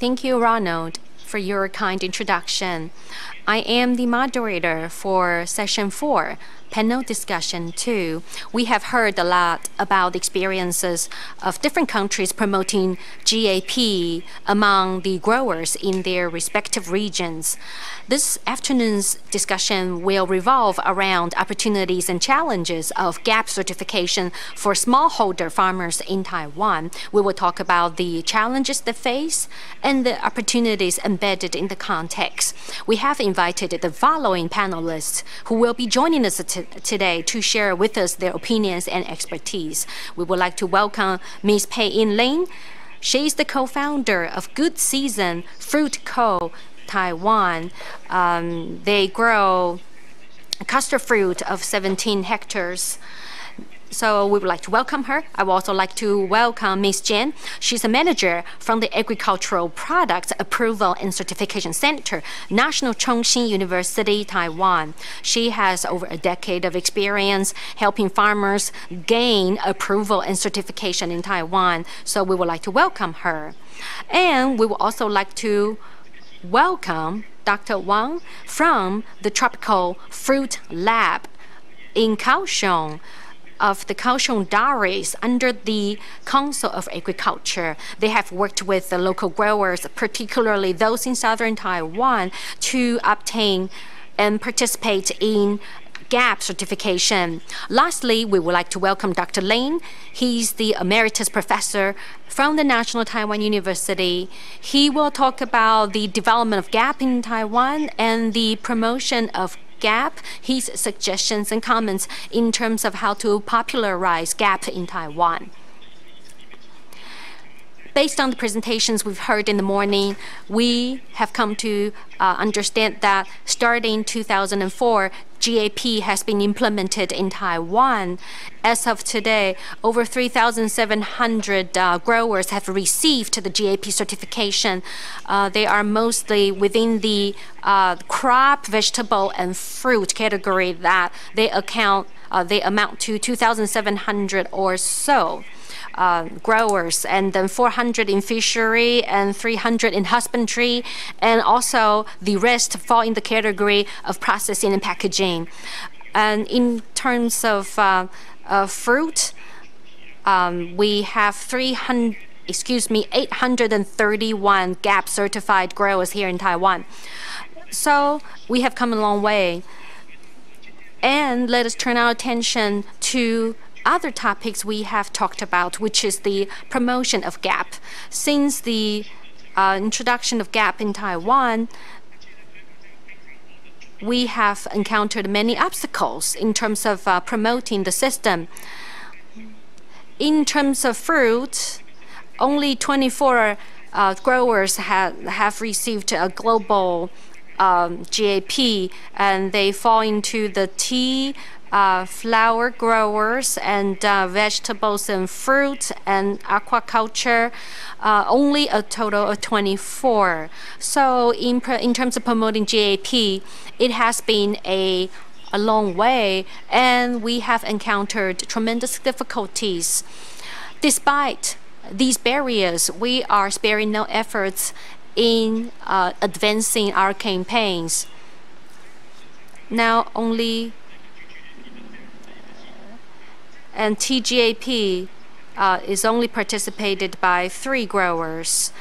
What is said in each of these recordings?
Thank you, Ronald, for your kind introduction. I am the moderator for Session 4, Panel Discussion 2. We have heard a lot about the experiences of different countries promoting GAP among the growers in their respective regions. This afternoon's discussion will revolve around opportunities and challenges of Gaap certification for smallholder farmers in Taiwan. We will talk about the challenges they face and the opportunities embedded in the context. We have invited the following panelists who will be joining us today to share with us their opinions and expertise. We would like to welcome Ms. Pei-In Lin. She is the co-founder of Good Season Fruit Co. Taiwan. They grow custard fruit of 17 hectares. So we would like to welcome her. I would also like to welcome Ms. Jen. She's a manager from the Agricultural Products Approval and Certification Center, National Chongqing University, Taiwan. She has over a decade of experience helping farmers gain approval and certification in Taiwan. So we would like to welcome her. And we would also like to welcome Dr. Wong from the Tropical Fruit Lab in Kaohsiung, of the Kaohsiung Dairies under the Council of Agriculture. They have worked with the local growers, particularly those in southern Taiwan, to obtain and participate in Gaap certification. Lastly, we would like to welcome Dr. Lin. He's the emeritus professor from the National Taiwan University. He will talk about the development of Gaap in Taiwan and the promotion of Gaap, his suggestions and comments in terms of how to popularize Gaap in Taiwan. Based on the presentations we've heard in the morning, we have come to understand that starting 2004, GAP has been implemented in Taiwan. As of today, over 3,700 growers have received the GAP certification. They are mostly within the crop, vegetable, and fruit category that they amount to 2,700 or so. Growers, and then 400 in fishery and 300 in husbandry, and also the rest fall in the category of processing and packaging. And in terms of fruit, we have 831 Gaap certified growers here in Taiwan. So we have come a long way. And let us turn our attention to other topics we have talked about, which is the promotion of Gaap. Since the introduction of Gaap in Taiwan, we have encountered many obstacles in terms of promoting the system. In terms of fruit, only 24 growers have received a global GAP, and they fall into the tea, flower growers, and vegetables and fruit and aquaculture, only a total of 24. So in terms of promoting GAP, it has been a long way, and we have encountered tremendous difficulties. Despite these barriers, we are sparing no efforts in advancing our campaigns. Now only and TGAP is only participated by 3 growers.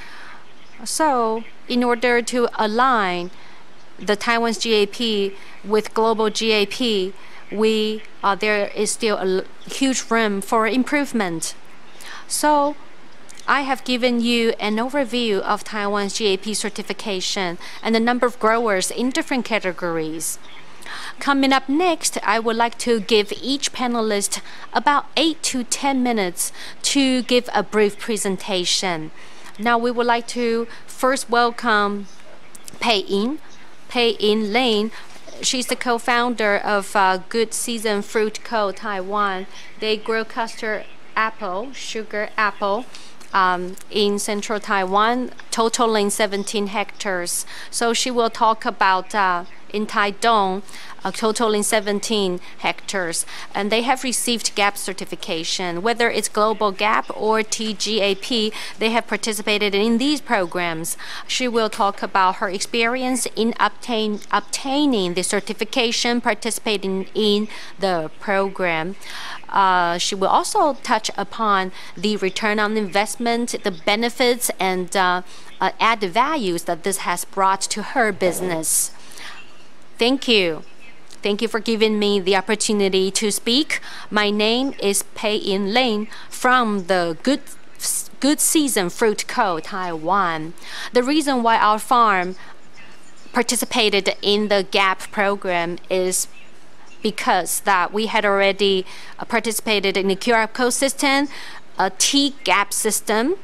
So in order to align the Taiwan's GAP with global GAP, there is still a huge room for improvement. So I have given you an overview of Taiwan's GAP certification and the number of growers in different categories. Coming up next, I would like to give each panelist about 8 to 10 minutes to give a brief presentation. Now we would like to first welcome Pei-In Lin. She's the co-founder of Good Season Fruit Co. Taiwan. They grow custard apple, sugar apple, in central Taiwan, totaling 17 hectares. So she will talk about in Taiwan, totaling 17 hectares, and they have received Gaap certification. Whether it's Global Gaap or TGAP, they have participated in these programs. She will talk about her experience in obtaining the certification, participating in the program. She will also touch upon the return on investment, the benefits, and added values that this has brought to her business. Thank you. Thank you for giving me the opportunity to speak. My name is Pei-In Lin from the Good Season Fruit Co., Taiwan. The reason why our farm participated in the Gaap program is because that we had already participated in the QR code system, a T-Gaap system,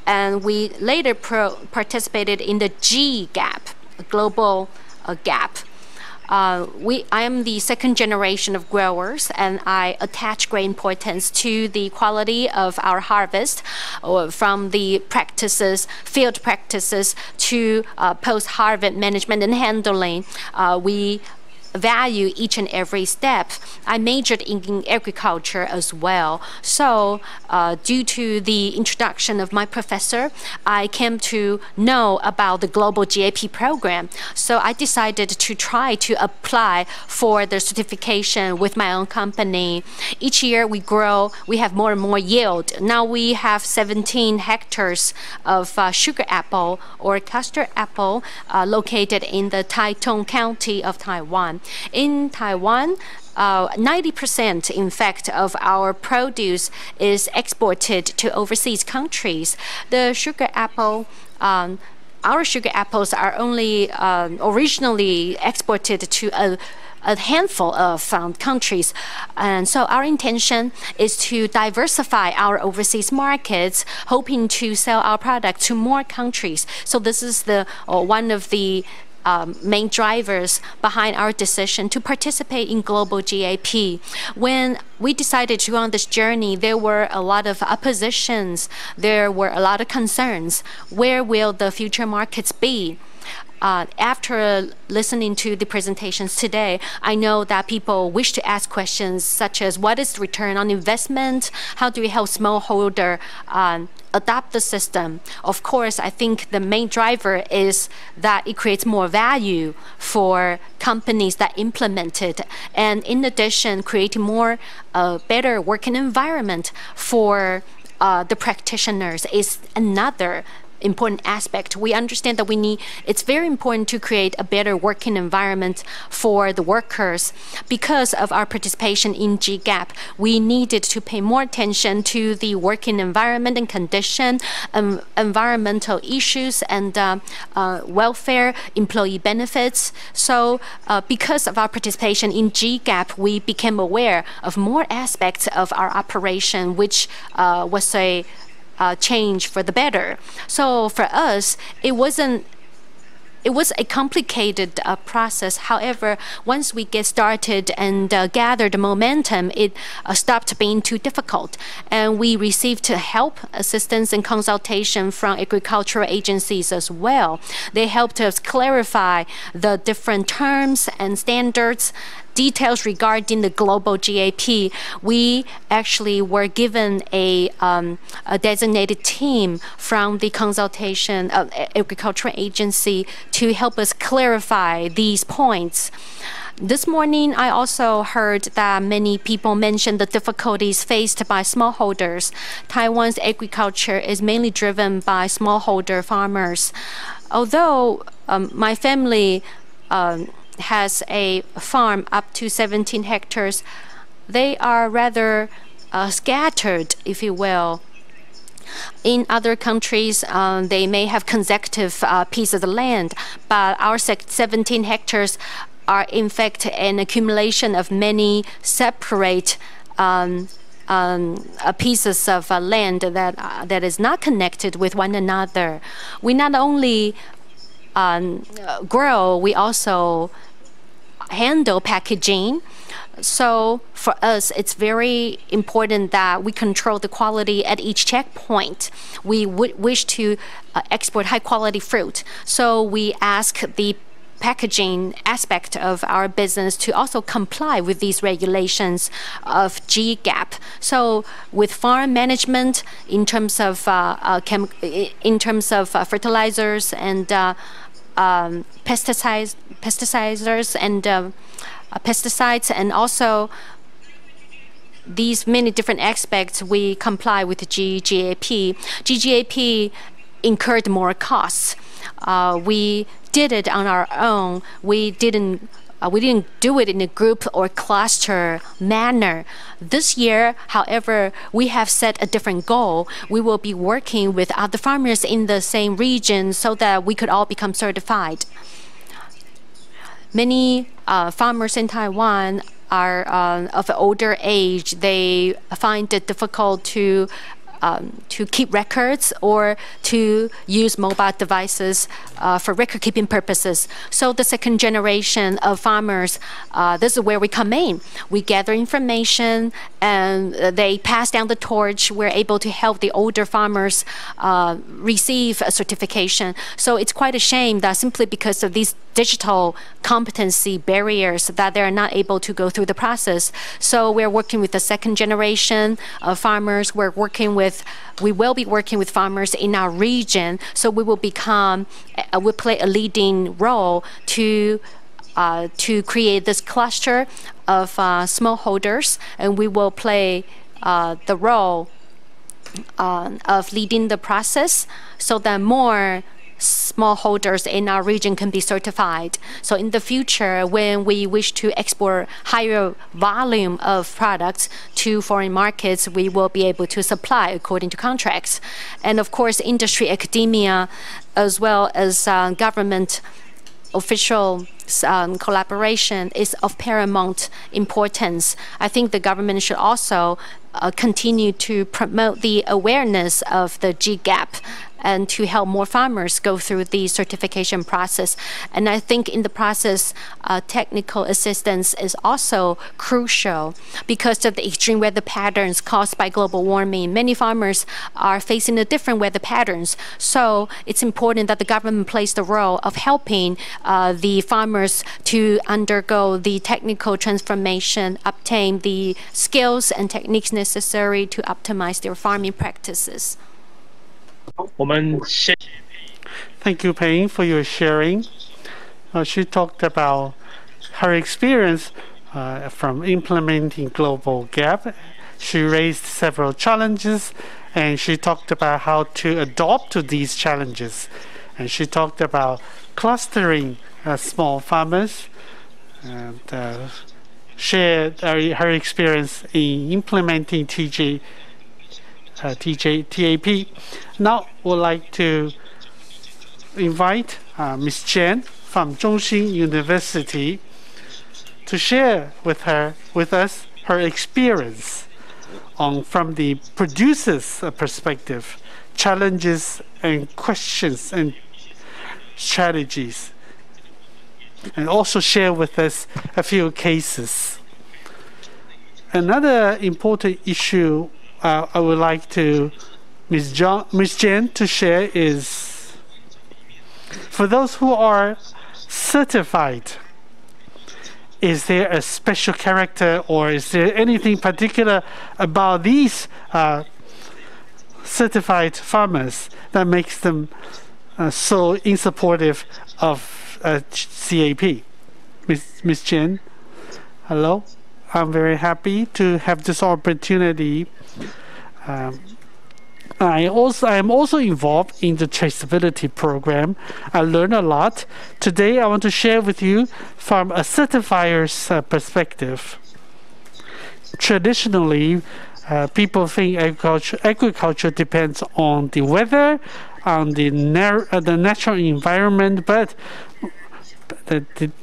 and we later participated in the G-Gaap, Global Gaap. I am the second generation of growers, and I attach great importance to the quality of our harvest, from the field practices to post-harvest management and handling. We value each and every step. I majored in agriculture as well. So due to the introduction of my professor, I came to know about the global GAP program. So I decided to try to apply for the certification with my own company. Each year we grow, we have more and more yield. Now we have 17 hectares of sugar apple or custard apple located in the Taitung County of Taiwan. In Taiwan, 90% in fact of our produce is exported to overseas countries. The sugar apple, our sugar apples are only originally exported to a handful of countries, and so our intention is to diversify our overseas markets, hoping to sell our product to more countries. So this is the one of the main drivers behind our decision to participate in global GAP. When we decided to go on this journey, there were a lot of oppositions, there were a lot of concerns. Where will the future markets be? After listening to the presentations today, I know that people wish to ask questions such as what is the return on investment? How do we help smallholder adopt the system? Of course, I think the main driver is that it creates more value for companies that implement it. And in addition, creating more better working environment for the practitioners is another important aspect. We understand that it's very important to create a better working environment for the workers. Because of our participation in GGAP, we needed to pay more attention to the working environment and condition, environmental issues, and welfare, employee benefits. So because of our participation in GGAP, we became aware of more aspects of our operation, which was a change for the better. So for us, it was a complicated process. However, once we get started and gather the momentum, it stopped being too difficult. And we received help, assistance, and consultation from agricultural agencies as well. They helped us clarify the different terms and standards, details regarding the global GAP. We actually were given a designated team from the consultation of agricultural agency to help us clarify these points. This morning, I also heard that many people mentioned the difficulties faced by smallholders. Taiwan's agriculture is mainly driven by smallholder farmers. Although my family has a farm up to 17 hectares, they are rather scattered, if you will. In other countries, they may have consecutive pieces of land, but our 17 hectares are in fact an accumulation of many separate pieces of land that is not connected with one another. We not only grow, we also handle packaging. So for us, it's very important that we control the quality at each checkpoint. We would wish to export high quality fruit. So we ask the packaging aspect of our business to also comply with these regulations of Gaap. So with farm management, in terms of fertilizers and pesticides and also these many different aspects, we comply with the GAP. GAP incurred more costs. We did it on our own. We didn't do it in a group or cluster manner. This year, however, we have set a different goal. We will be working with other farmers in the same region so that we could all become certified. Many farmers in Taiwan are of older age. They find it difficult to keep records or to use mobile devices for record-keeping purposes. So the second generation of farmers, this is where we come in. We gather information and they pass down the torch. We're able to help the older farmers receive a certification. So it's quite a shame that simply because of these digital competency barriers that they're not able to go through the process. So we're working with the second generation of farmers. We will be working with farmers in our region. So we will play a leading role to create this cluster of smallholders, and we will play the role of leading the process so that more smallholders in our region can be certified. So in the future, when we wish to export higher volume of products to foreign markets, we will be able to supply according to contracts. And of course, industry, academia, as well as government official collaboration is of paramount importance. I think the government should also continue to promote the awareness of the Gaap and to help more farmers go through the certification process. And I think in the process, technical assistance is also crucial because of the extreme weather patterns caused by global warming. Many farmers are facing the different weather patterns. So it's important that the government plays the role of helping the farmers to undergo the technical transformation, obtain the skills and techniques necessary to optimize their farming practices. Thank you, Payne, for your sharing. She talked about her experience from implementing global Gaap. She raised several challenges, and she talked about how to adapt to these challenges. And she talked about clustering small farmers and shared her experience in implementing TAP. Now, we'd like to invite Ms. Chen from Zhongxin University to share with us her experience from the producer's perspective, challenges and questions and strategies, and also share with us a few cases. Another important issue I would like to Ms. Jen to share is for those who are certified, is there a special character or is there anything particular about these certified farmers that makes them so insupportive of CAP? Ms. Jen, hello. I'm very happy to have this opportunity. I am also involved in the traceability program. I learned a lot. Today I want to share with you from a certifier's perspective. Traditionally, people think agriculture depends on the weather, on the natural environment, but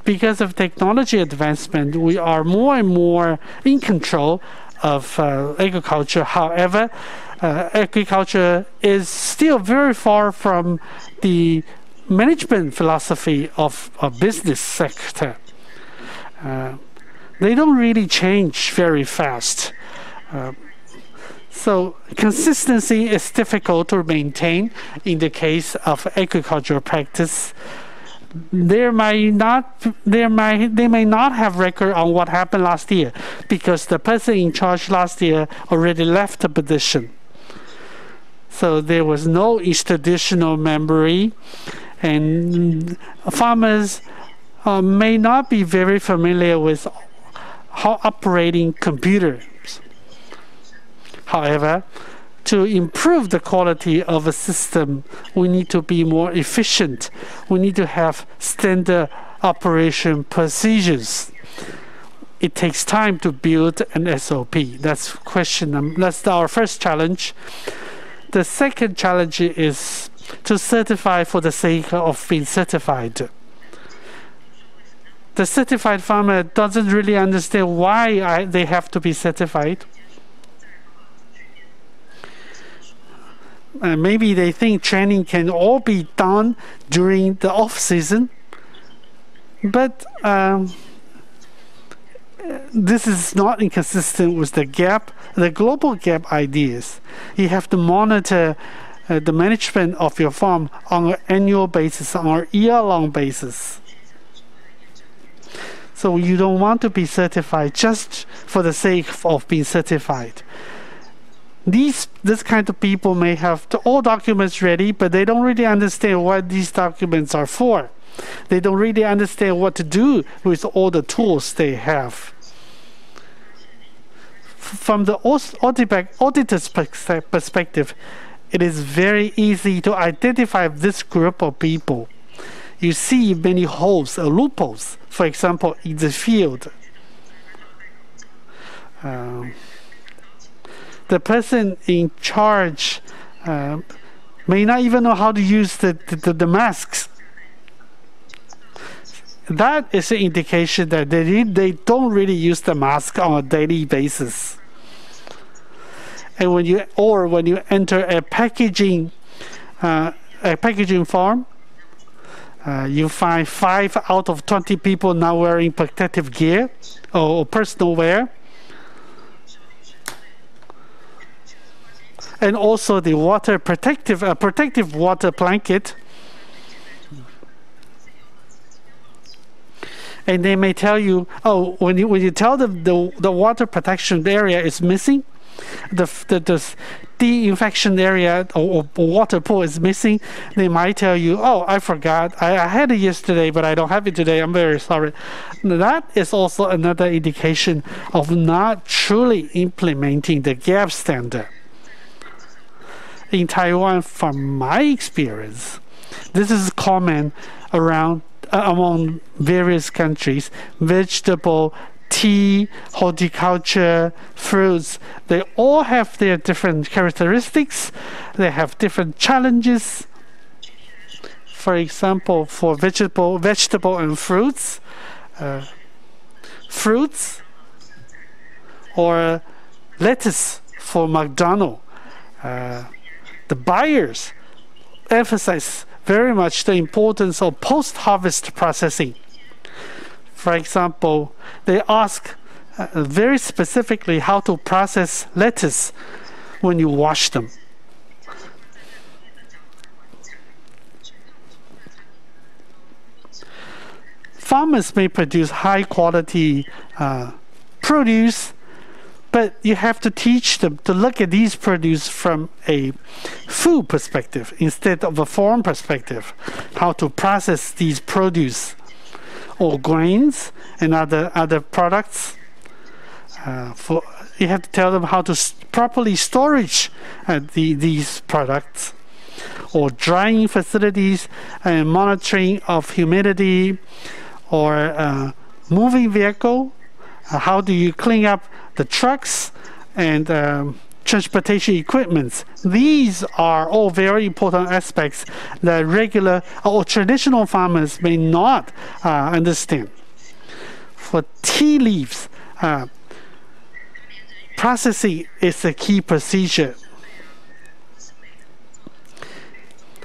because of technology advancement, we are more and more in control of agriculture. However, agriculture is still very far from the management philosophy of a business sector. They don't really change very fast. So consistency is difficult to maintain in the case of agricultural practice. they may not have record on what happened last year because the person in charge last year already left the position. So there was no institutional memory, and farmers may not be very familiar with how operating computers. However, to improve the quality of a system, we need to be more efficient. We need to have standard operation procedures. It takes time to build an SOP. That's our first challenge. The second challenge is to certify for the sake of being certified. The certified farmer doesn't really understand why they have to be certified. Maybe they think training can all be done during the off season, but this is not inconsistent with the global Gaap ideas. You have to monitor the management of your farm on an annual basis, on a year-long basis. So you don't want to be certified just for the sake of being certified. This kind of people may have all documents ready, but they don't really understand what these documents are for. They don't really understand what to do with all the tools they have. From the auditor's perspective, it is very easy to identify this group of people. You see many holes or loopholes, for example, in the field. The person in charge may not even know how to use the masks. That is an indication that they don't really use the mask on a daily basis. And when you enter a packaging farm, you find 5 out of 20 people not wearing protective gear or personal wear. And also the protective water blanket. And they may tell you, oh, when you tell them the water protection area is missing, the de-infection area or water pool is missing, they might tell you, oh, I forgot, I had it yesterday, but I don't have it today, I'm very sorry. That is also another indication of not truly implementing the Gaap standard. In Taiwan, from my experience, this is common among various countries. Vegetable, tea, horticulture, fruits, they all have their different characteristics. They have different challenges. For example, for vegetable and fruits, or lettuce for McDonald's, the buyers emphasize very much the importance of post-harvest processing. For example, they ask very specifically how to process lettuce when you wash them. Farmers may produce high-quality produce, but you have to teach them to look at these produce from a food perspective instead of a farm perspective. How to process these produce or grains and other products. You have to tell them how to properly storage these products, or drying facilities and monitoring of humidity, or moving vehicle. How do you clean up the trucks and transportation equipment? These are all very important aspects that regular or traditional farmers may not understand. For tea leaves, processing is a key procedure.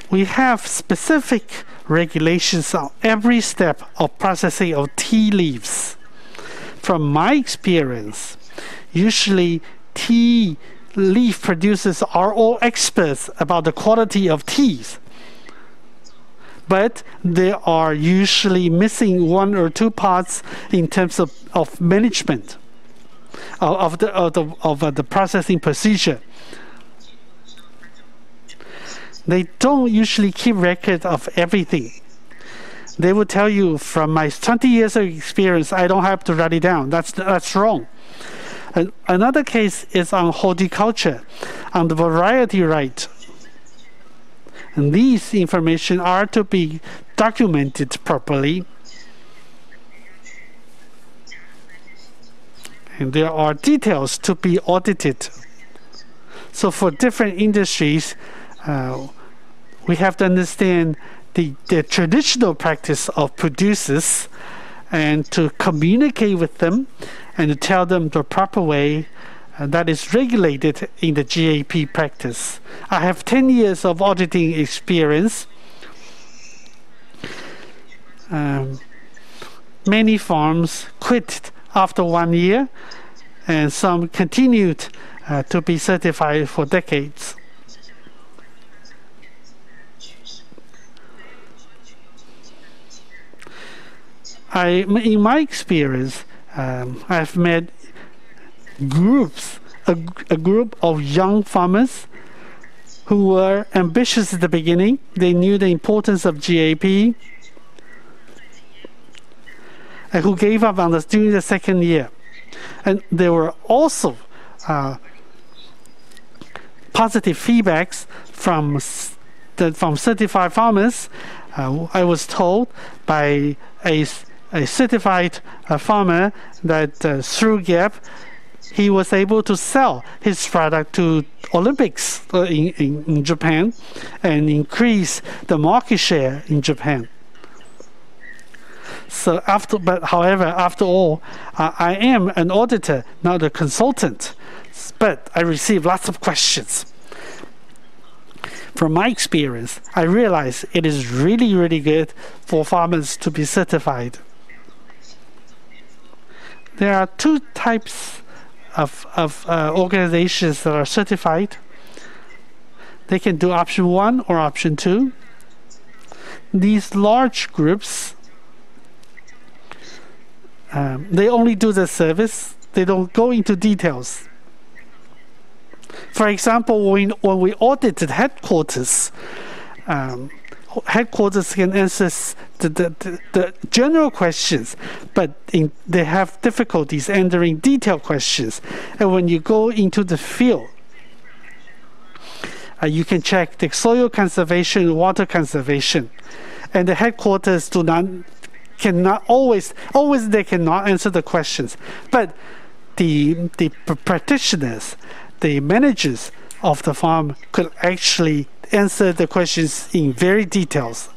We have specific regulations on every step of processing of tea leaves. From my experience, usually tea leaf producers are all experts about the quality of teas. but they are usually missing one or two parts in terms of management of the processing procedure. They don't usually keep record of everything. They will tell you, from my 20 years of experience, I don't have to write it down. That's wrong. Another case is on horticulture, on the variety right. And these information are to be documented properly. And there are details to be audited. So for different industries, we have to understand the traditional practice of producers and to communicate with them and to tell them the proper way that is regulated in the GAP practice. I have 10 years of auditing experience. Many farms quit after 1 year, and some continued to be certified for decades. In my experience, I've met a group of young farmers who were ambitious at the beginning. They knew the importance of GAP, and who gave up during the second year. And there were also positive feedbacks from certified farmers. I was told by a certified farmer that through Gaap, he was able to sell his product to Olympics in Japan and increase the market share in Japan. So however, after all, I am an auditor, not a consultant, but I receive lots of questions. From my experience, I realize it is really, really good for farmers to be certified. There are two types of organizations that are certified. They can do option 1 or option 2. These large groups, they only do the service. They don't go into details. For example, when we audited headquarters, headquarters can answer the general questions, but they have difficulties answering detailed questions. And when you go into the field, you can check the soil conservation, water conservation, and the headquarters cannot always they cannot answer the questions, but the practitioners, the managers of the farm could actually answer the questions in very details.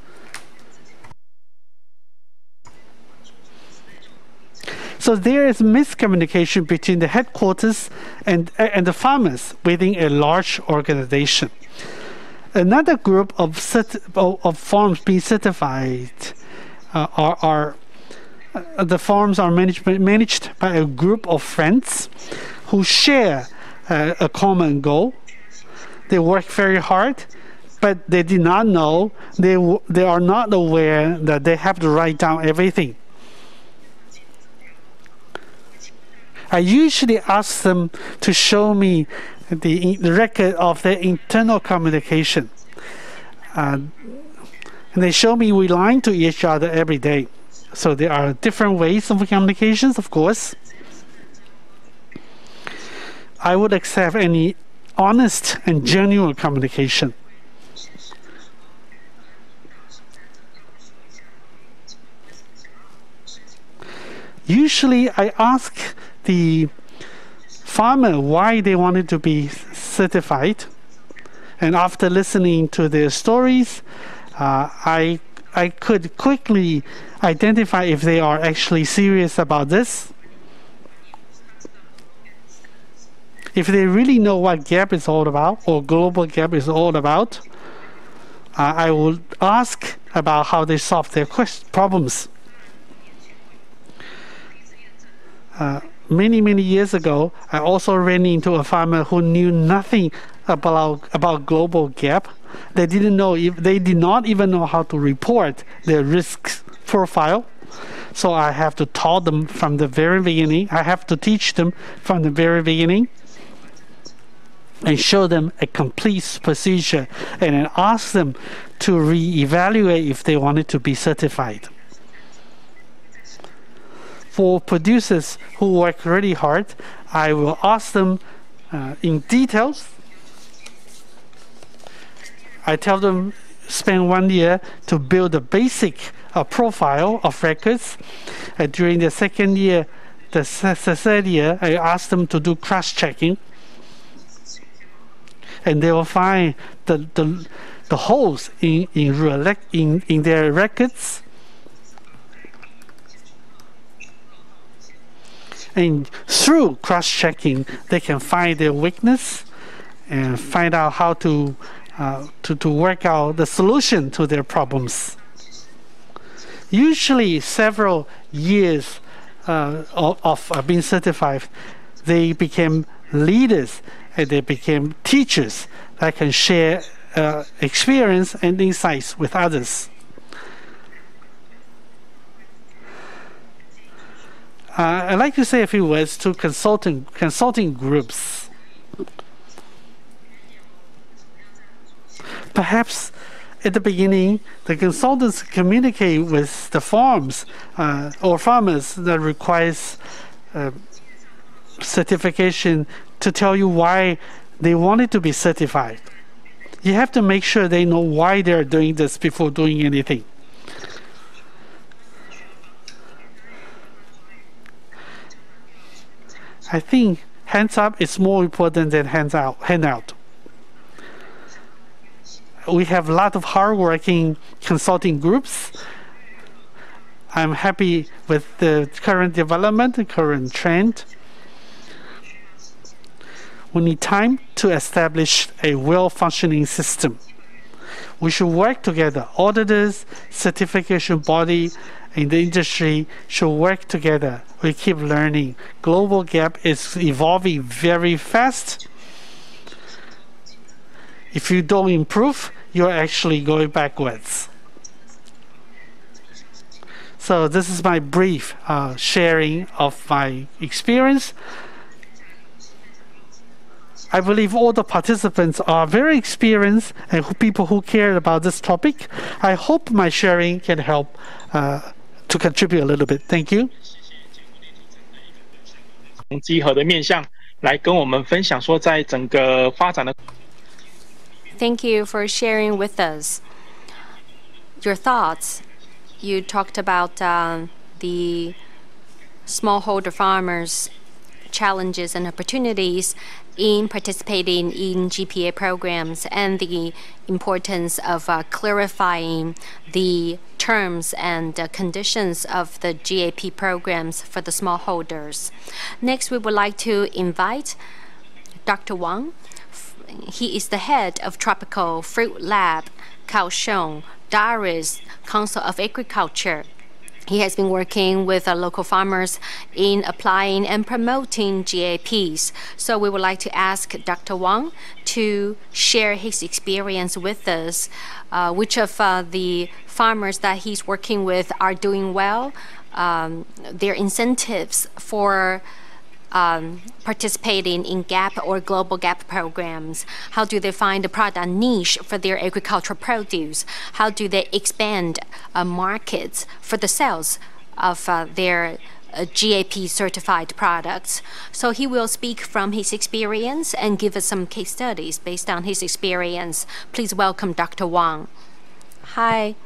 So there is miscommunication between the headquarters and the farmers within a large organization. Another group of farms being certified the farms are managed by a group of friends who share a common goal. They work very hard, but they did not know, they are not aware that they have to write down everything. I usually ask them to show me the record of their internal communication. And they show me we lie to each other every day. So there are different ways of communications, of course. I would accept any honest and genuine communication. Usually I ask the farmer why they wanted to be certified, and after listening to their stories, I could quickly identify if they are actually serious about this. If they really know what Gaap is all about, or global Gaap is all about, I will ask about how they solve their problems. Many years ago, I also ran into a farmer who knew nothing about global Gaap, They didn't know if they did not even know how to report their risk profile. So I have to taught them from the very beginning. I have to teach them from the very beginning and show them a complete procedure and then ask them to re-evaluate if they wanted to be certified. For producers who work really hard, I will ask them in details. I tell them spend 1 year to build a basic profile of records. During the second year, the third year, I ask them to do cross-checking. And they will find the holes in their records. And through cross-checking, they can find their weakness and find out how to work out the solution to their problems. Usually, several years of being certified, they became leaders and they became teachers that can share experience and insights with others. I'd like to say a few words to consulting groups. Perhaps at the beginning, the consultants communicate with the farms or farmers that requires certification to tell you why they wanted to be certified. You have to make sure they know why they're doing this before doing anything. I think hands up is more important than handout. We have a lot of hardworking consulting groups. I'm happy with the current development, the current trend. We need time to establish a well-functioning system. We should work together. Auditors, certification body, in the industry should work together. We keep learning. Global Gaap is evolving very fast. If you don't improve, you're actually going backwards. So this is my brief sharing of my experience. I believe all the participants are very experienced and people who care about this topic. I hope my sharing can help to contribute a little bit. Thank you. 从集合的面向来跟我们分享说，在整个发展的。Thank you for sharing with us your thoughts. You talked about the smallholder farmers' challenges and opportunities in participating in GPA programs and the importance of clarifying the terms and conditions of the GAP programs for the smallholders. Next, we would like to invite Dr. Wong. He is the head of Tropical Fruit Lab, Kaohsiung, Darius Council of Agriculture. He has been working with local farmers in applying and promoting GAPs. So we would like to ask Dr. Wong to share his experience with us. Which of the farmers that he's working with are doing well, their incentives for participating in Gaap or global Gaap programs. How do they find a product niche for their agricultural produce? How do they expand markets for the sales of their GAP certified products? So he will speak from his experience and give us some case studies based on his experience. Please welcome Dr. Wong. Hi,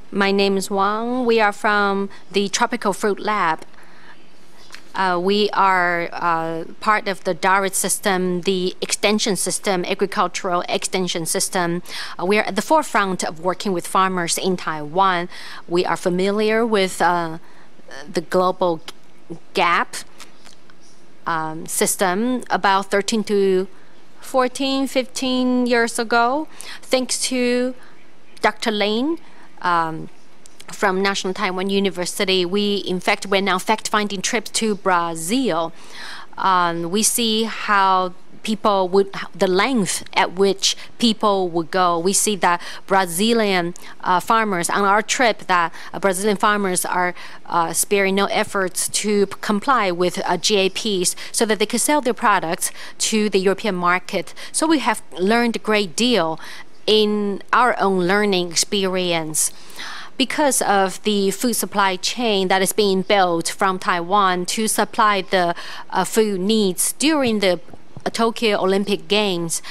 my name is Wong. We are from the Tropical Fruit Lab. We are part of the DARIT system, the extension system, agricultural extension system. We are at the forefront of working with farmers in Taiwan. We are familiar with the global Gaap system about 13 to 14, 15 years ago, thanks to Dr. Lane. From National Taiwan University, we're now fact-finding trips to Brazil. We see how the length at which people would go. We see that Brazilian farmers on our trip, that Brazilian farmers are sparing no efforts to comply with GAPs so that they could sell their products to the European market. So we have learned a great deal in our own learning experience. Because of the food supply chain that is being built from Taiwan to supply the food needs during the Tokyo Olympic Games,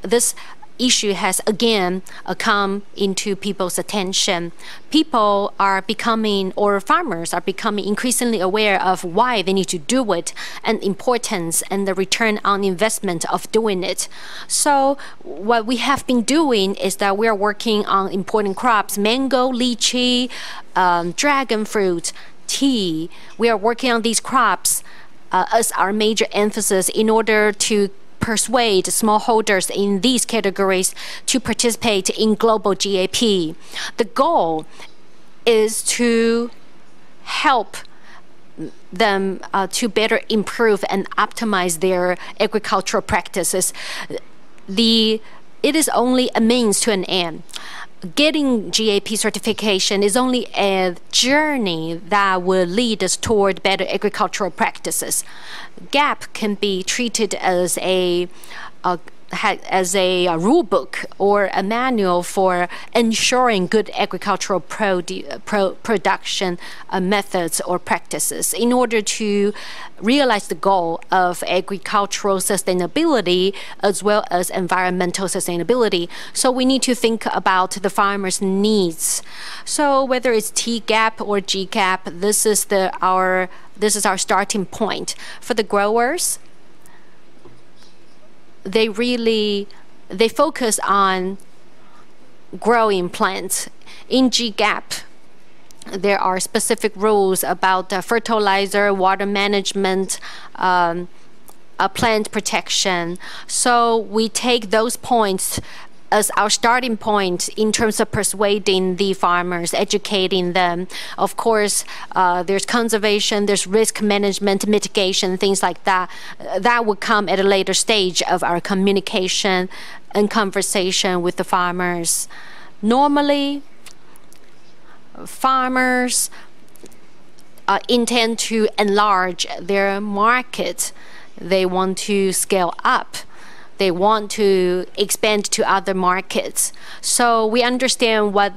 this issue has again come into people's attention. People are becoming, or farmers are becoming, increasingly aware of why they need to do it and importance and the return on investment of doing it. So what we have been doing is that we are working on important crops: mango, lychee, dragon fruit, tea. We are working on these crops as our major emphasis in order to persuade smallholders in these categories to participate in global GAP. The goal is to help them to better improve and optimize their agricultural practices. It is only a means to an end. Getting GAP certification is only a journey that will lead us toward better agricultural practices. Gaap can be treated as a rule book or a manual for ensuring good agricultural production methods or practices in order to realize the goal of agricultural sustainability as well as environmental sustainability. So we need to think about the farmers' needs. So whether it's T-Gaap or G-Gaap, this is our starting point. For the growers, they focus on growing plants. In Gaap, there are specific rules about fertilizer, water management, plant protection. So we take those points as our starting point in terms of persuading the farmers, educating them. Of course, there's conservation, there's risk management, mitigation, things like that. That will come at a later stage of our communication and conversation with the farmers. Normally, farmers intend to enlarge their market. They want to scale up. They want to expand to other markets. So we understand what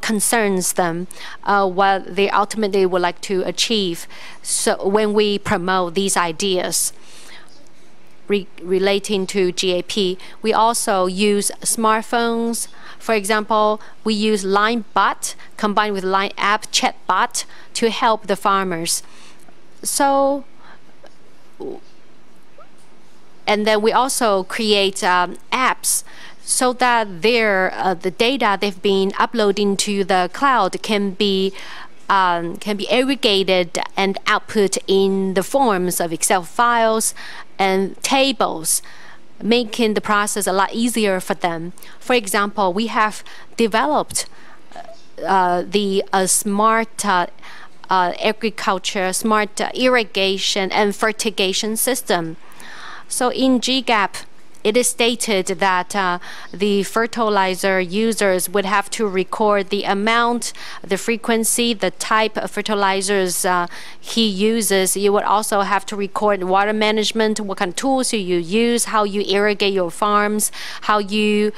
concerns them, what they ultimately would like to achieve. So when we promote these ideas relating to GAP, we also use smartphones. For example, we use Line Bot combined with Line App Chatbot to help the farmers. So. And then we also create apps so that the data they've been uploading to the cloud can be aggregated and output in the forms of Excel files and tables, making the process a lot easier for them. For example, we have developed the smart agriculture, smart irrigation and fertigation system. So in Gaap, it is stated that the fertilizer users would have to record the amount, the frequency, the type of fertilizers he uses. You would also have to record water management, what kind of tools you use, how you irrigate your farms, how you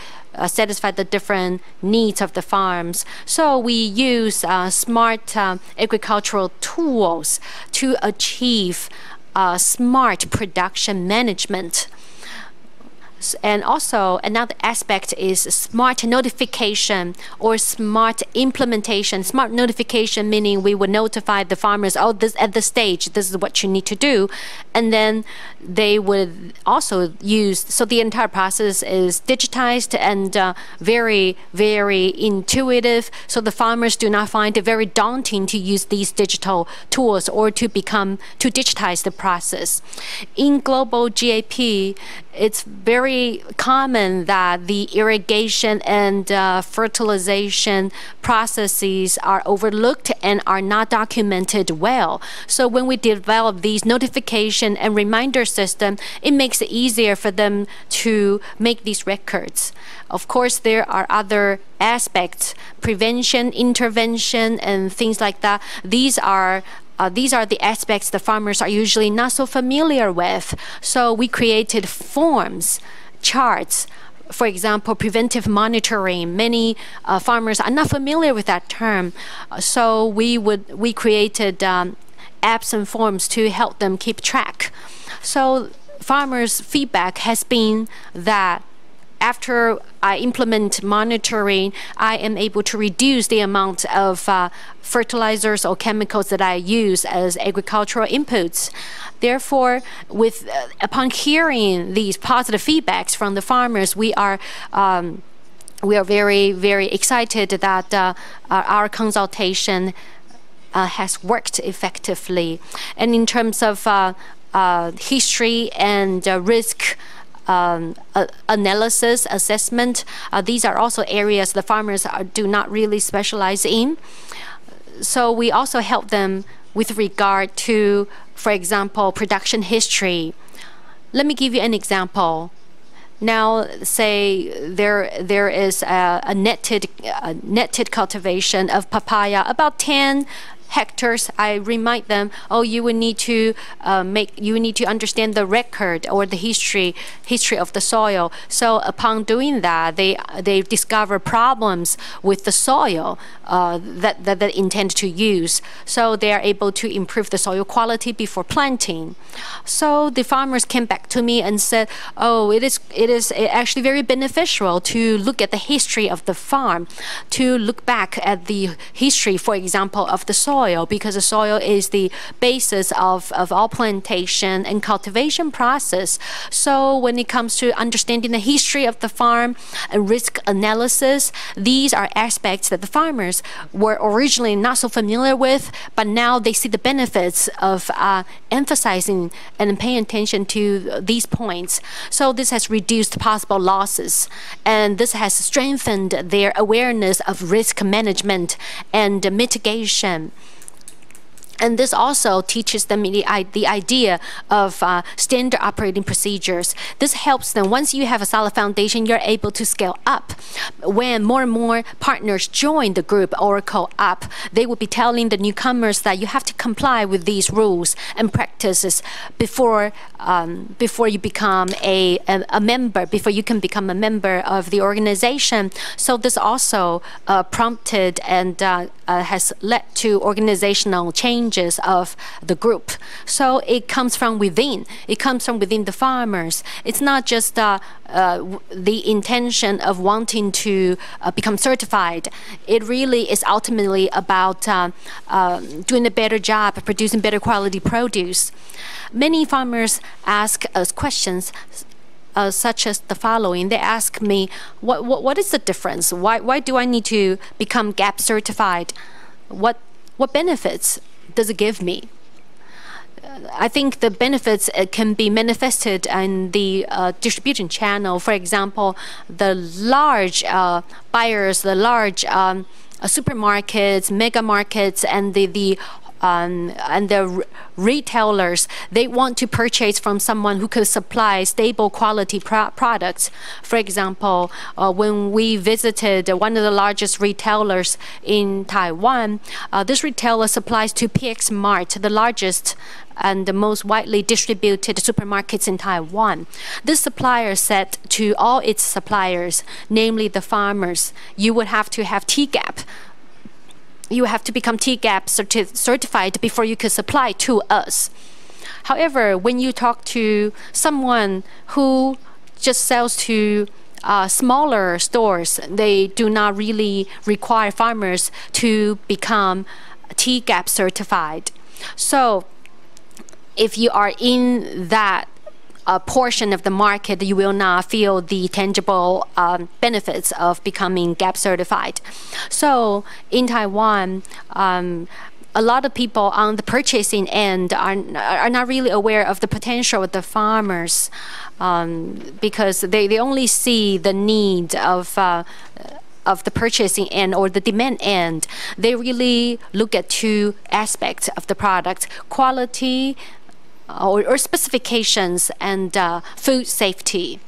satisfy the different needs of the farms. So we use smart agricultural tools to achieve smart production management. And also another aspect is smart notification or smart implementation. Smart notification meaning we would notify the farmers, oh, this at this stage, this is what you need to do. And then they would also use, so the entire process is digitized and very, very intuitive. So the farmers do not find it very daunting to use these digital tools or to digitize the process. In global GAP, it's very very common that the irrigation and fertilization processes are overlooked and are not documented well. So when we develop these notification and reminder system, it makes it easier for them to make these records. Of course, there are other aspects, prevention, intervention, and things like that. These are the aspects the farmers are usually not so familiar with. So we created forms, charts. For example, preventive monitoring. Many farmers are not familiar with that term. So we created apps and forms to help them keep track. So farmers' feedback has been that after I implement monitoring, I am able to reduce the amount of fertilizers or chemicals that I use as agricultural inputs. Therefore, upon hearing these positive feedbacks from the farmers, we are very, very excited that our consultation has worked effectively. And in terms of history and risk analysis, assessment, these are also areas the farmers do not really specialize in. So we also help them with regard to, for example, production history. Let me give you an example. Now, say there is a netted cultivation of papaya, about 10 hectares. I remind them, oh, you will need to understand the record or the history of the soil. So upon doing that, they discover problems with the soil that they intend to use. So they are able to improve the soil quality before planting. So the farmers came back to me and said, oh, it is actually very beneficial to look at the history of the farm, to look back at the history, for example, of the soil, because the soil is the basis of all plantation and cultivation process. So when it comes to understanding the history of the farm and risk analysis, these are aspects that the farmers were originally not so familiar with, but now they see the benefits of emphasizing and paying attention to these points. So this has reduced possible losses, and this has strengthened their awareness of risk management and mitigation. And this also teaches them the idea of standard operating procedures. This helps them. Once you have a solid foundation, you're able to scale up. When more and more partners join the group or co-op, they will be telling the newcomers that you have to comply with these rules and practices before you become a member, before you can become a member of the organization. So this also prompted and has led to organizational changes of the group. So it comes from within. It comes from within the farmers. It's not just the intention of wanting to become certified. It really is ultimately about doing a better job, producing better quality produce. Many farmers ask us questions such as the following. They ask me, what is the difference? Why do I need to become Gaap certified? What benefits does it give me? I think the benefits can be manifested in the distribution channel. For example, the large buyers, the large supermarkets, mega markets, and the retailers, they want to purchase from someone who could supply stable quality products. For example, when we visited one of the largest retailers in Taiwan, this retailer supplies to PX Mart, the largest and the most widely distributed supermarkets in Taiwan. This supplier said to all its suppliers, namely the farmers, you would have to have TGAP. You have to become TGAP certified before you could supply to us. However, when you talk to someone who just sells to smaller stores, they do not really require farmers to become TGAP certified. So if you are in that portion of the market, you will not feel the tangible benefits of becoming Gaap certified. So in Taiwan, a lot of people on the purchasing end are not really aware of the potential of the farmers, because they only see the need of the purchasing end or the demand end. They really look at two aspects of the product: quality or specifications, and food safety.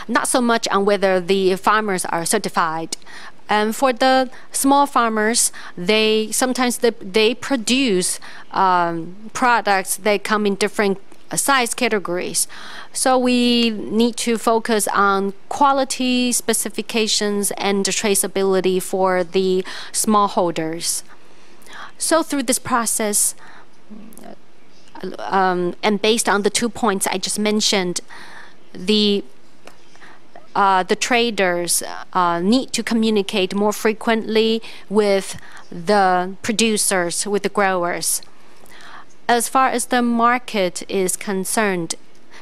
Not so much on whether the farmers are certified. And for the small farmers, sometimes they produce products that come in different size categories. So we need to focus on quality, specifications, and traceability for the smallholders. So through this process, and based on the 2 points I just mentioned, the traders need to communicate more frequently with the producers, with the growers. As far as the market is concerned,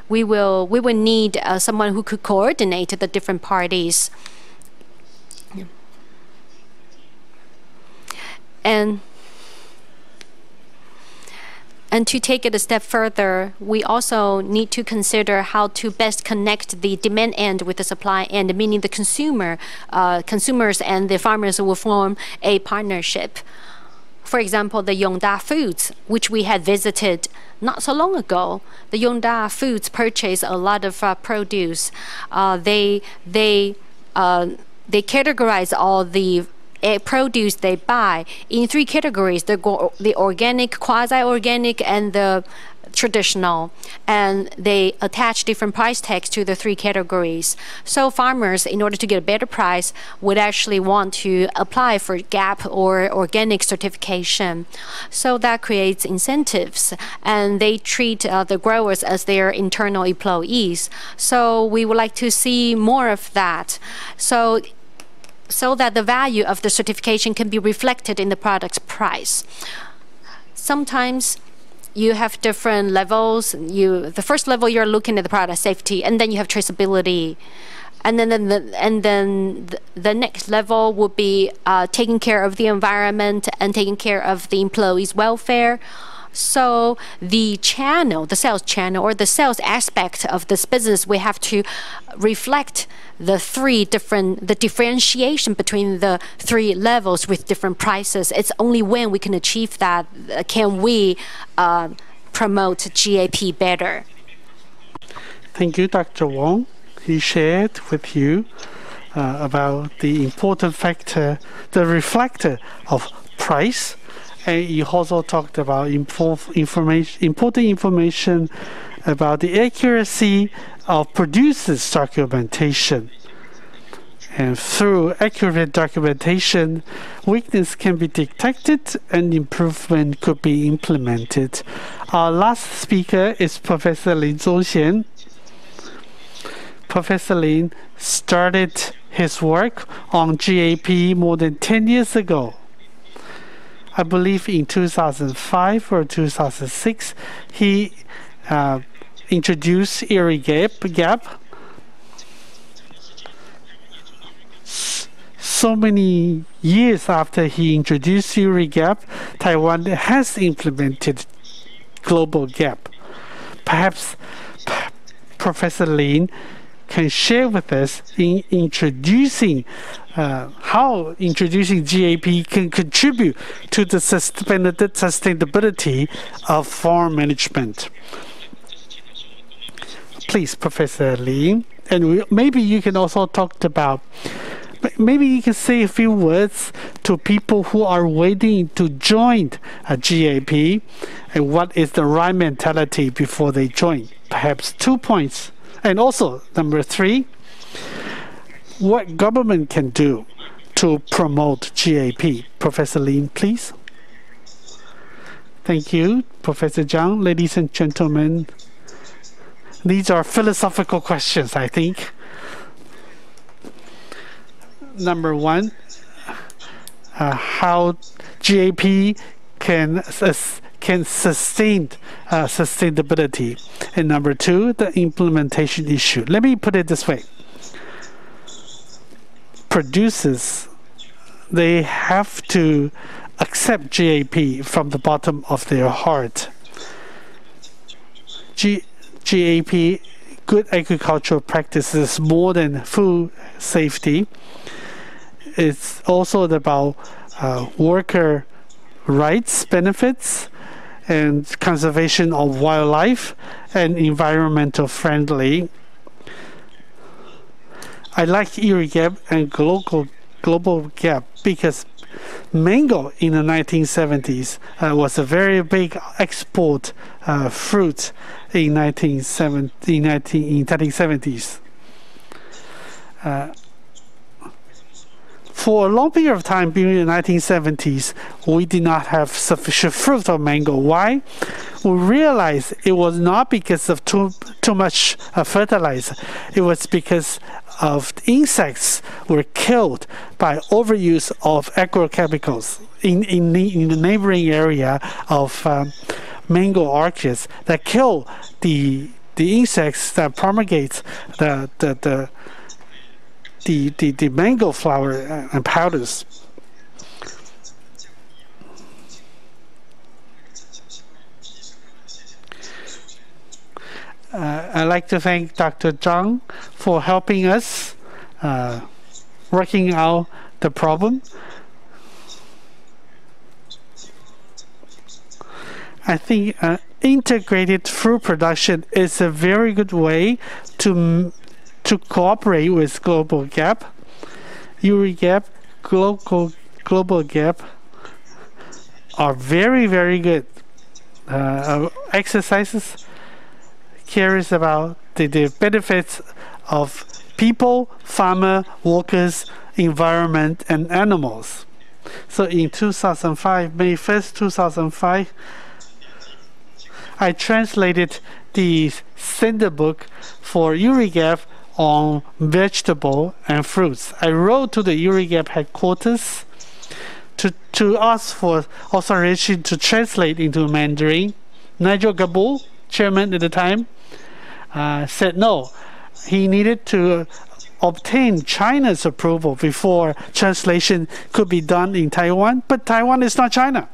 we will need someone who could coordinate the different parties. And to take it a step further, we also need to consider how to best connect the demand end with the supply end, meaning the consumers and the farmers will form a partnership. For example, the Yongda Foods, which we had visited not so long ago, the Yongda Foods purchase a lot of produce. They categorize all the produce they buy in 3 categories: the organic, quasi-organic, and the traditional, and they attach different price tags to the 3 categories. So farmers, in order to get a better price, would actually want to apply for Gaap or organic certification. So that creates incentives, and they treat the growers as their internal employees. So we would like to see more of that, so that the value of the certification can be reflected in the product's price. Sometimes you have different levels. The first level, you're looking at the product safety, and then you have traceability, and then the next level would be taking care of the environment and taking care of the employees' welfare. So the channel, the sales channel, or the sales aspect of this business, we have to reflect the differentiation between the 3 levels with different prices. It's only when we can achieve that can we promote GAP better. Thank you, Dr. Wong. He shared with you about the important factor, the reflector of price. And you also talked about important information about the accuracy of producers' documentation. And through accurate documentation, weakness can be detected and improvement could be implemented. Our last speaker is Professor Lin Zhongxian. Professor Lin started his work on GAP more than 10 years ago. I believe in 2005 or 2006, he introduced Erie Gaap. So many years after he introduced Erie Gaap, Taiwan has implemented global Gaap. Perhaps Professor Lin can share with us in introducing how introducing GAP can contribute to the sustainability of farm management. Please, Professor Lin, and maybe you can also talk about, maybe you can say a few words to people who are waiting to join a GAP, and what is the right mentality before they join. Perhaps 2 points. And also, number 3, what government can do to promote GAP. Professor Lin, please. Thank you, Professor Zhang. Ladies and gentlemen, these are philosophical questions, I think. Number 1, how GAP can sustain sustainability. And number 2, the implementation issue. Let me put it this way. Producers, they have to accept GAP from the bottom of their heart. GAP, good agricultural practices, more than food safety. It's also about worker rights, benefits, and conservation of wildlife and environmental friendly. I like URI-GAP and global GAP because mango in the 1970s was a very big export fruit in 1970s. For a long period of time during the 1970s, we did not have sufficient fruit of mango. Why? We realized it was not because of too much fertilizer. It was because of insects were killed by overuse of agrochemicals in the neighboring area of mango orchards that kill the insects that promulgate the mango flower and powders. I'd like to thank Dr. Zhang for helping us working out the problem. I think integrated fruit production is a very good way to cooperate with global GAP. URI-GAP, global GAP are very, very good exercises. Cares about the benefits of people, farmer, workers, environment, and animals. So in 2005, May 1st, 2005, I translated the Sender book for URI-GAP on vegetable and fruits. I wrote to the URI-GAP headquarters to ask for authorization to translate into Mandarin. Nigel Gaap, chairman at the time, said no. He needed to obtain China's approval before translation could be done in Taiwan, but Taiwan is not China.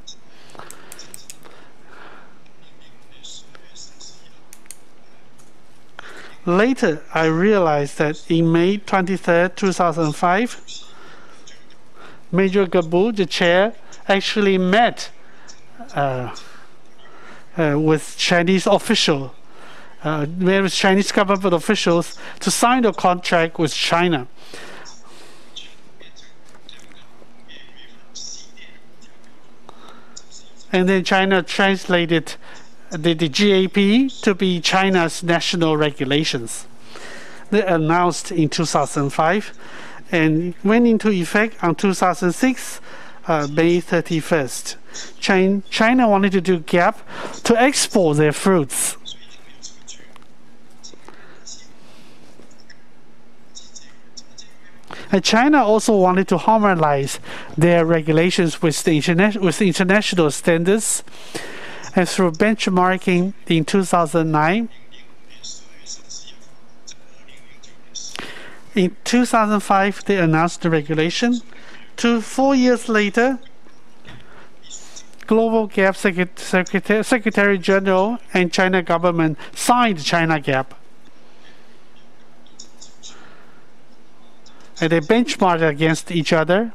Later, I realized that in May 23rd, 2005, Major Gaap, the chair, actually met with Chinese officials, with Chinese government officials to sign a contract with China. And then China translated the GAP to be China's national regulations. They announced in 2005 and went into effect on 2006, May 31st. China wanted to do GAP to export their fruits. And China also wanted to harmonize their regulations with the international standards. And through benchmarking in 2009, in 2005, they announced the regulation. 4 years later, Global GAP Secretary General and China government signed China GAP. And they benchmarked against each other.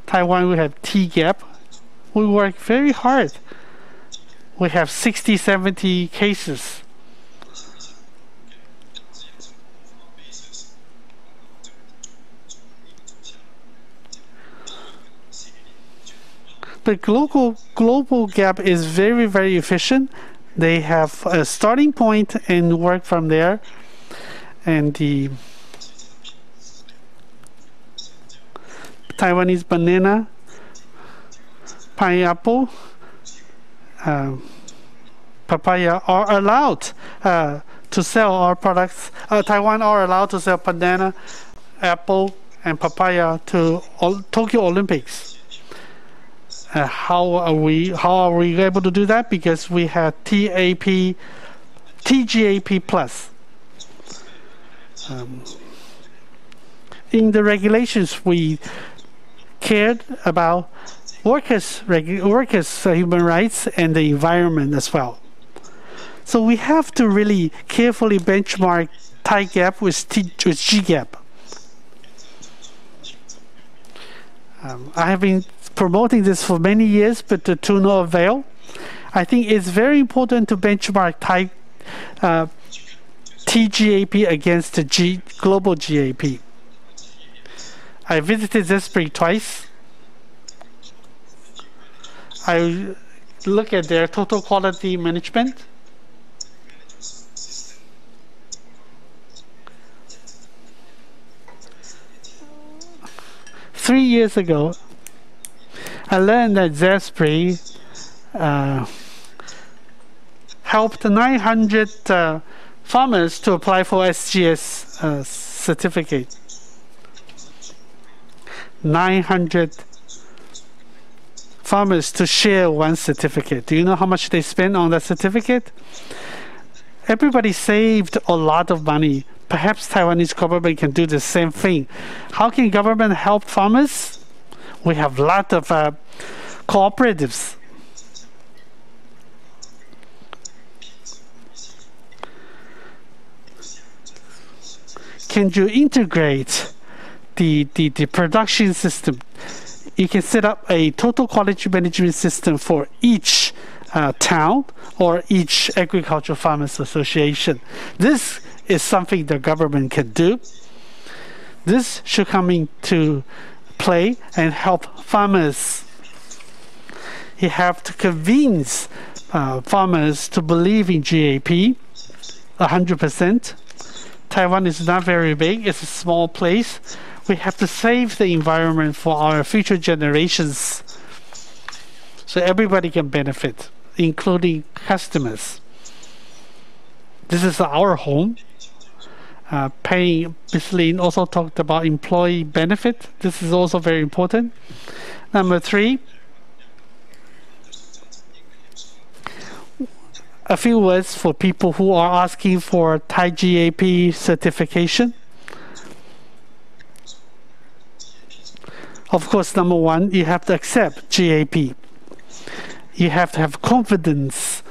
Taiwan, we have T-GAP. We work very hard. We have 60, 70 cases. But global GAP is very, very efficient. They have a starting point and work from there. And the Taiwanese banana, pineapple, papaya are allowed to sell our products. Taiwan are allowed to sell banana, apple, and papaya to Tokyo Olympics. How are we able to do that? Because we have TGAP plus. In the regulations, we cared about workers' human rights and the environment as well. So we have to really carefully benchmark Thai Gaap with GGAP. I have been promoting this for many years, but to no avail. I think it's very important to benchmark Thai TGAP against the global GAP. I visited Zespri twice. I look at their total quality management. Three years ago, I learned that Zespri helped 900 farmers to apply for SGS certificate. 900 farmers to share one certificate. Do you know how much they spent on that certificate? Everybody saved a lot of money. Perhaps Taiwanese government can do the same thing. How can government help farmers? We have a lot of cooperatives. Can you integrate the production system? You can set up a total quality management system for each town or each agricultural farmers association. This is something the government can do. This should come into play and help farmers. You have to convince farmers to believe in GAP 100%. Taiwan is not very big, it's a small place. We have to save the environment for our future generations so everybody can benefit, including customers. This is our home. Ms. Lin also talked about employee benefit. This is also very important. Number 3, a few words for people who are asking for Thai GAP certification. Of course, number 1, you have to accept GAP. You have to have confidence.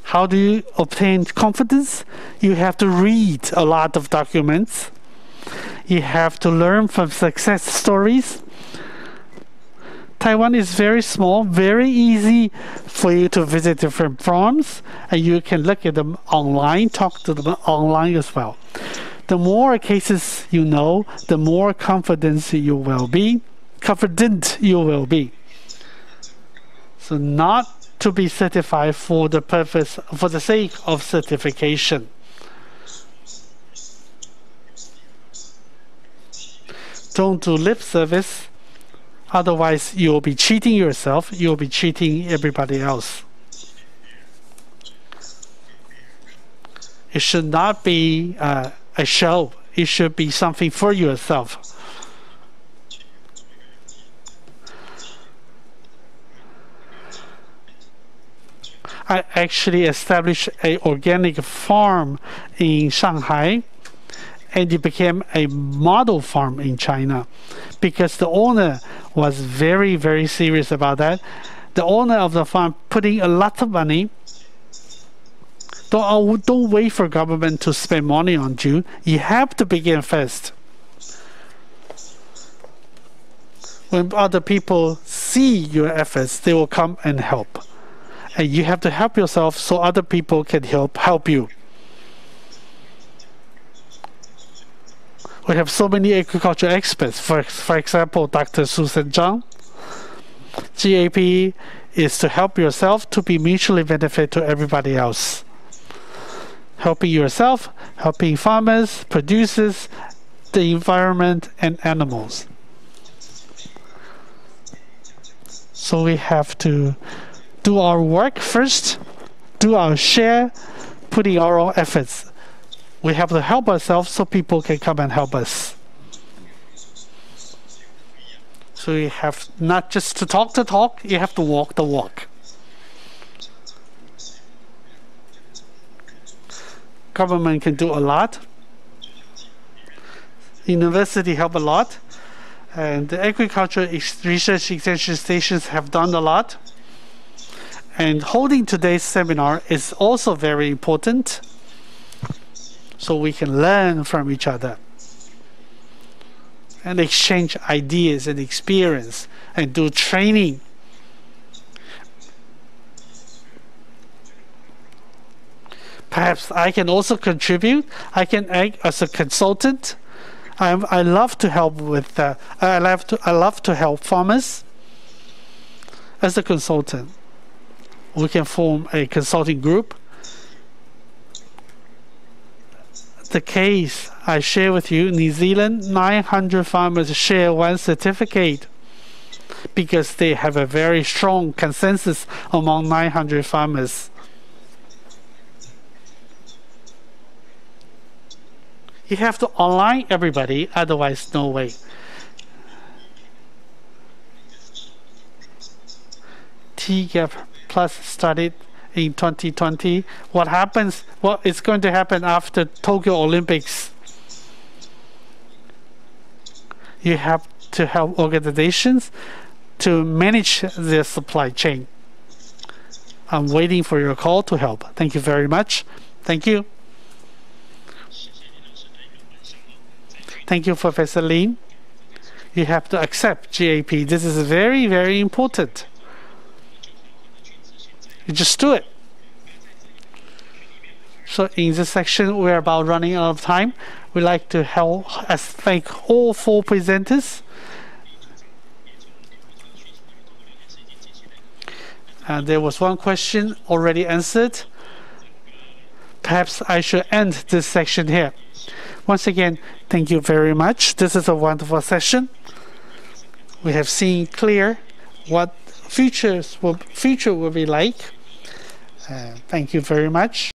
How do you obtain confidence? You have to read a lot of documents. You have to learn from success stories. Taiwan is very small, very easy for you to visit different farms, and you can look at them online, talk to them online as well. The more cases you know, the more confident you will be. So not to be certified for the sake of certification. Don't do lip service, otherwise you will be cheating yourself, you will be cheating everybody else. It should not be a show, it should be something for yourself. I actually established an organic farm in Shanghai, and it became a model farm in China because the owner was very, very serious about that. The owner of the farm putting a lot of money. Don't wait for government to spend money on you. You have to begin first. When other people see your efforts, they will come and help. And you have to help yourself so other people can help you. We have so many agriculture experts. For example, Dr. Susan Zhang. GAP is to help yourself to be mutually benefit to everybody else. Helping yourself, helping farmers, producers, the environment, and animals. So we have to do our work first, do our share, putting our own efforts. We have to help ourselves so people can come and help us. So you have not just to talk, you have to walk the walk. Government can do a lot. University help a lot. And the agriculture research extension stations have done a lot. And holding today's seminar is also very important, so we can learn from each other and exchange ideas and experience and do training. Perhaps I can also contribute. I can act as a consultant. I love to help with. I love to help farmers. As a consultant, we can form a consulting group. The case I share with you, New Zealand, 900 farmers share one certificate because they have a very strong consensus among 900 farmers. You have to align everybody, otherwise no way. T-Gap Plus started in 2020. What happens? What is going to happen after Tokyo Olympics? You have to help organizations to manage their supply chain. I'm waiting for your call to help. Thank you very much. Thank you. Thank you, Professor Lin. You have to accept GAP. This is very, very important. You just do it. So in this section, we're about running out of time. We'd like to thank all 4 presenters. And there was one question already answered. Perhaps I should end this section here. Once again, thank you very much. This is a wonderful session. We have seen clear what future will be like. Thank you very much.